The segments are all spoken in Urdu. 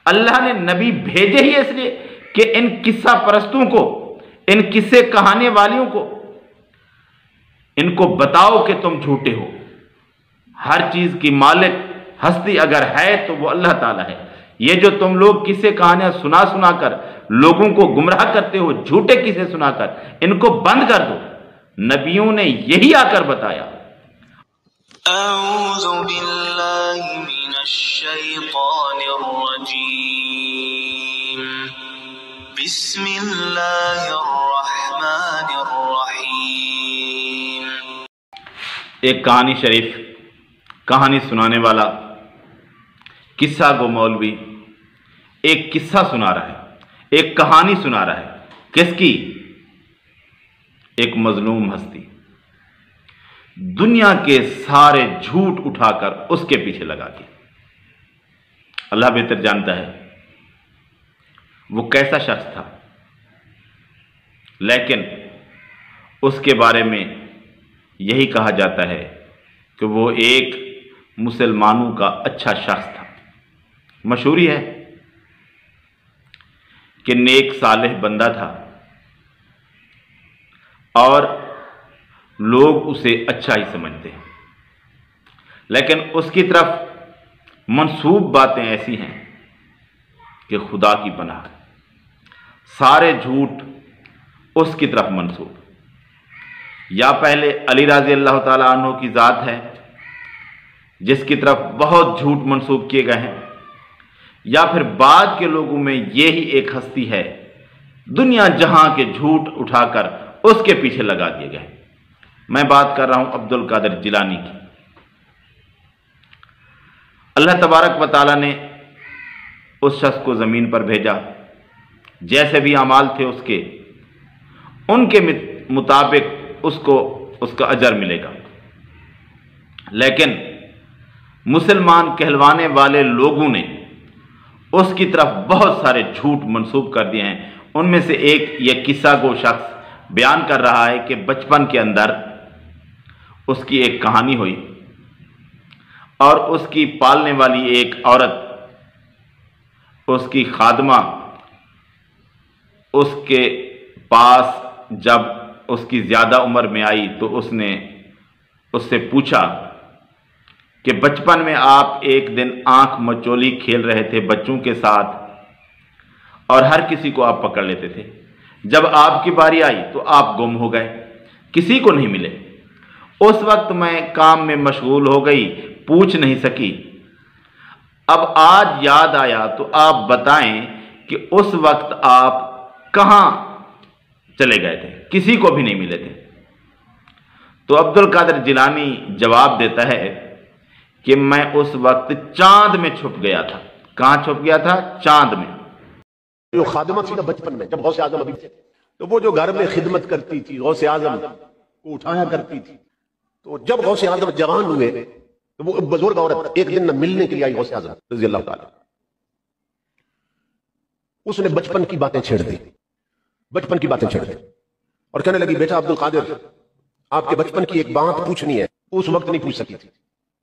اللہ نے نبی بھیجے ہی اس لیے کہ ان قصہ پرستوں کو، ان قصے کہانے والیوں کو، ان کو بتاؤ کہ تم جھوٹے ہو۔ ہر چیز کی مالک ہستی اگر ہے تو وہ اللہ تعالیٰ ہے۔ یہ جو تم لوگ قصے کہانیاں سنا سنا کر لوگوں کو گمراہ کرتے ہو، جھوٹے قصے سنا کر، ان کو بند کر دو۔ نبیوں نے یہی آ کر بتایا۔ اعوذ باللہ من الشیطان الرجیم، بسم اللہ الرحمن الرحیم۔ ایک کہانی شریف، کہانی سنانے والا، قصہ گو مولوی ایک قصہ سنا رہا ہے، ایک کہانی سنا رہا ہے۔ کس کی؟ ایک مظلوم ہستی دنیا کے سارے جھوٹ اٹھا کر اس کے پیچھے لگا دیا۔ اللہ بہتر جانتا ہے وہ کیسا شخص تھا، لیکن اس کے بارے میں یہی کہا جاتا ہے کہ وہ ایک مسلمانوں کا اچھا شخص تھا۔ مشہوری ہے کہ نیک صالح بندہ تھا اور لوگ اسے اچھا ہی سمجھتے ہیں، لیکن اس کی طرف منسوب باتیں ایسی ہیں کہ خدا کی پناہ، سارے جھوٹ اس کی طرف منسوب۔ یا پہلے علی رضی اللہ تعالی عنہ کی ذات ہے جس کی طرف بہت جھوٹ منسوب کیے گئے ہیں، یا پھر بعد کے لوگوں میں یہی ایک ہستی ہے، دنیا جہاں کے جھوٹ اٹھا کر اس کے پیچھے لگا دیے گئے۔ میں بات کر رہا ہوں عبد القادر جیلانی کی۔ اللہ تبارک و تعالیٰ نے اس شخص کو زمین پر بھیجا، جیسے بھی اعمال تھے اس کے، ان کے مطابق اس کو اس کا اجر ملے گا۔ لیکن مسلمان کہلوانے والے لوگوں نے اس کی طرف بہت سارے جھوٹ منسوب کر دیے ہیں۔ ان میں سے ایک یہ قصہ گو شخص بیان کر رہا ہے کہ بچپن کے اندر اس کی ایک کہانی ہوئی اور اس کی پالنے والی ایک عورت، اس کی خادمہ، اس کے پاس جب اس کی زیادہ عمر میں آئی تو اس نے اس سے پوچھا کہ بچپن میں آپ ایک دن آنکھ مچولی کھیل رہے تھے بچوں کے ساتھ اور ہر کسی کو آپ پکڑ لیتے تھے، جب آپ کی باری آئی تو آپ گم ہو گئے، کسی کو نہیں ملے۔ اس وقت میں کام میں مشغول ہو گئی، پوچھ نہیں سکی۔ اب آج یاد آیا تو آپ بتائیں کہ اس وقت آپ کہاں چلے گئے تھے، کسی کو بھی نہیں ملے تھے۔ تو عبد القادر جیلانی جواب دیتا ہے کہ میں اس وقت چاند میں چھپ گیا تھا۔ کہاں چھپ گیا تھا؟ چاند میں۔ جو خادمہ تھی نا بچپن میں، جب غوث اعظم ابھی تھے، تو وہ جو گھر میں خدمت کرتی تھی، غوث اعظم کو اٹھایا کرتی تھی، تو جب غوث اعظم جوان ہوئے تو وہ بزرگ عورت ایک دن ملنے کے لیے آئی غوث اعظم رضی اللہ تعالی۔ اس نے بچپن کی باتیں چھیڑ دی، بچپن کی باتیں چھیڑ دی اور کہنے لگی بیٹا عبد القادر، آپ کے بچپن کی ایک بات پوچھنی ہے۔ اس وقت نہیں پوچھ سکی تھی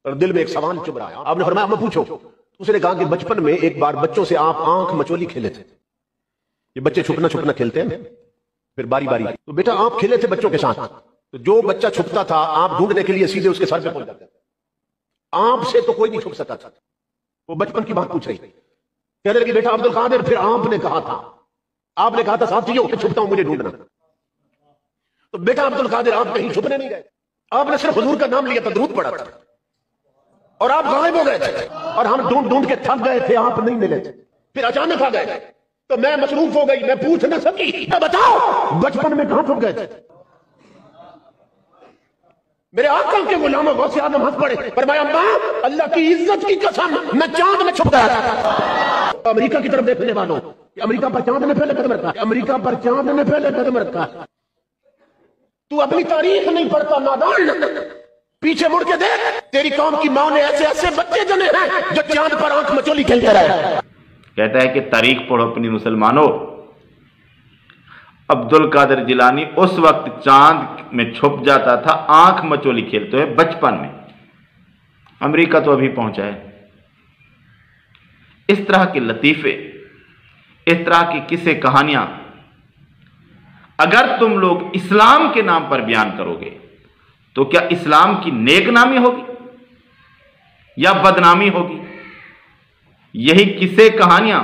اور دل میں ایک سوال چبھ رہا ہے۔ آپ نے فرمایا میں پوچھو۔ اس نے کہا کہ بچپن میں ایک بار بچوں سے آپ آنکھ مچولی کھیلے تھے۔ یہ بچے چھپنا چھپنا کھیلتے ہیں، پھر باری باری، تو بیٹا آپ کھیلے تھے بچوں کے ساتھ، تو جو بچہ چھپتا تھا آپ ڈھونڈنے کے لیے سیدھے اس کے سر پہ پہنچ جاتے، آپ سے تو کوئی نہیں چھپ سکتا تھا۔ وہ بچپن کی بات پوچھ رہی، کہنے لگی بیٹا عبد القادر پھر آپ نے کہا تھا ساتھیوں کہ چھپتا ہوں مجھے ڈھونڈنا، تو بیٹا عبد القادر آپ کہیں چھپنے نہیں گئے، آپ نے صرف حضور کا نام لیا تھا، درود پڑھا تھا اور آپ غائب ہو گئے تھے اور ہم ڈھونڈ ڈھونڈ کے تھک گئے تھے، آپ نہیں ملے تھے، پھر اچانک آ گئے تو میں مصروف ہو گئی، میں پوچھ نہ سکی۔ بتاؤ بچپن میں کہاں چھپ گئے تھے؟ میرے آقا کے غلام غوث اعظم ہنس پڑے، فرمایا ماں اللہ کی عزت کی قسم میں چاند میں چھپ گیا تھا۔ امریکہ کی طرف دیکھنے والوں کہ امریکہ پر چاند نے پہلے قدم رکھا، امریکہ پر چاند نے پہلے قدم رکھا۔ تو اپنی تاریخ نہیں پڑھتا نادان، پیچھے مڑ کے دیکھ، تیری قوم کی ماں نے ایسے ایسے بچے جنے ہیں جو چاند پر آنکھ مچولی کھیلتے رہے۔ کہتا ہے کہ تاریخ پڑھو اپنی مسلمانوں۔ عبد القادر جیلانی اس وقت چاند میں چھپ جاتا تھا آنکھ مچولی کھیلتے ہوئے بچپن میں۔ امریکہ تو ابھی پہنچا ہے۔ اس طرح کے لطیفے، اس طرح کی قصے کہانیاں اگر تم لوگ اسلام کے نام پر بیان کرو گے تو کیا اسلام کی نیک نامی ہوگی یا بدنامی ہوگی؟ یہی قصے کہانیاں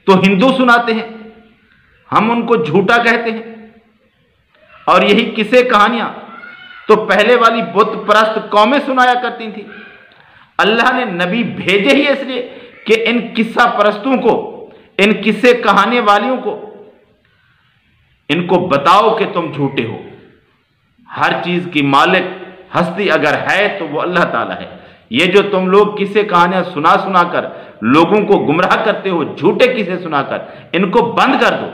تو ہندو سناتے ہیں، ہم ان کو جھوٹا کہتے ہیں، اور یہی قصے کہانیاں تو پہلے والی بت پرست قومیں سنایا کرتی تھیں۔ اللہ نے نبی بھیجے ہی اس لیے کہ ان قصہ پرستوں کو، ان قصے کہانی والیوں کو، ان کو بتاؤ کہ تم جھوٹے ہو۔ ہر چیز کی مالک ہستی اگر ہے تو وہ اللہ تعالیٰ ہے۔ یہ جو تم لوگ قصے کہانیاں سنا کر لوگوں کو گمراہ کرتے ہو، جھوٹے قصے سنا کر، ان کو بند کر دو۔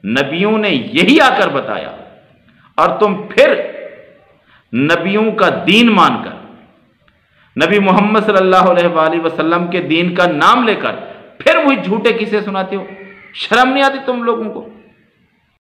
نبیوں نے یہی آ کر بتایا، اور تم پھر نبیوں کا دین مان کر، نبی محمد صلی اللہ علیہ وآلہ وسلم کے دین کا نام لے کر پھر وہی جھوٹے قصے سناتے ہو۔ شرم نہیں آتی تم لوگوں کو؟